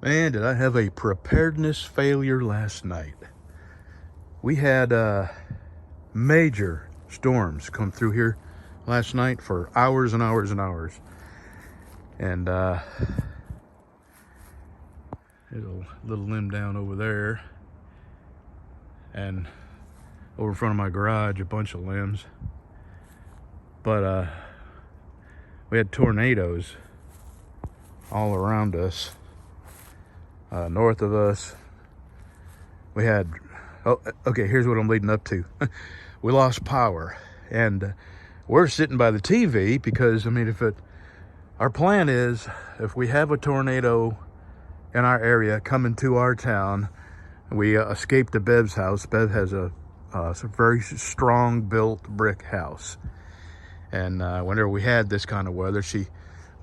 Man, did I have a preparedness failure last night. We had major storms come through here last night for hours and hours and hours. And there's a little limb down over there. And over in front of my garage, a bunch of limbs. But we had tornadoes all around us. North of us, we had, okay, here's what I'm leading up to. We lost power, and we're sitting by the TV because, I mean, our plan is, if we have a tornado in our area coming to our town, we escape to Bev's house. Bev has a very strong built brick house. And whenever we had this kind of weather, she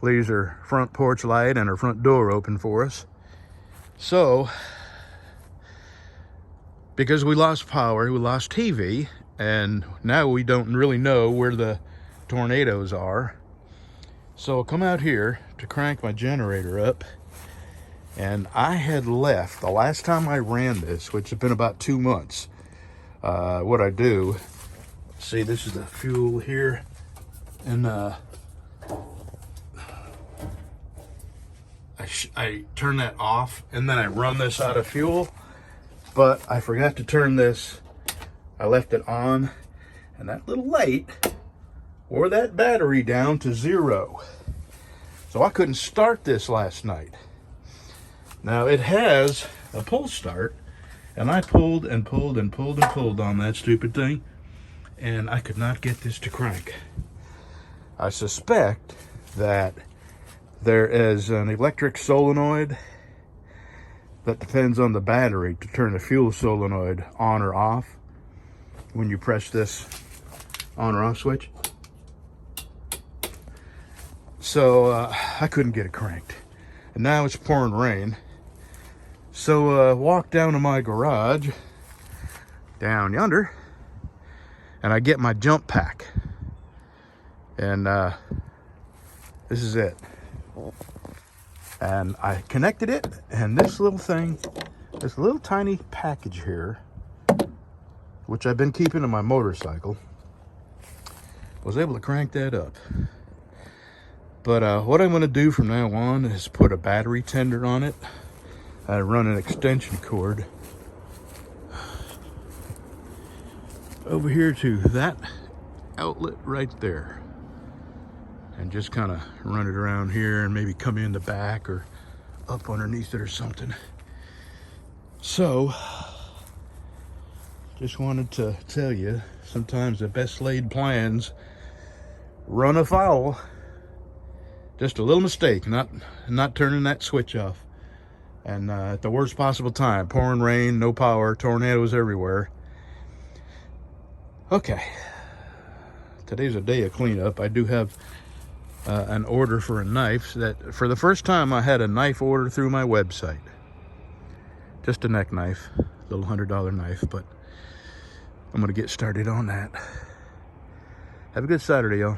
leaves her front porch light and her front door open for us. So, because we lost power, we lost TV, and now we don't really know where the tornadoes are. So I come out here to crank my generator up, and I had left, the last time I ran this, which has been about 2 months, what I do, see, this is the fuel here, and I turn that off, and then I run this out of fuel, but I forgot to turn this. I left it on, and that little light wore that battery down to 0. So I couldn't start this last night. Now it has a pull start, and I pulled and pulled and pulled and pulled on that stupid thing, and I could not get this to crank. I suspect that there is an electric solenoid that depends on the battery to turn the fuel solenoid on or off when you press this on or off switch. So I couldn't get it cranked. And now it's pouring rain. So walk down to my garage, down yonder, and I get my jump pack. And this is it. And I connected it, and this little thing, this little tiny package here, which I've been keeping in my motorcycle, was able to crank that up. But what I'm going to do from now on is put a battery tender on it. I run an extension cord over here to that outlet right there, and just kind of run it around here and maybe come in the back or up underneath it or something. So, just wanted to tell you, sometimes the best laid plans run afoul. Just a little mistake, not turning that switch off. And at the worst possible time, pouring rain, no power, tornadoes everywhere. Okay, today's a day of cleanup. I do have an order for a knife. That for the first time I had a knife order through my website. Just a neck knife, little $100 knife, but I'm gonna get started on that. Have a good Saturday, y'all.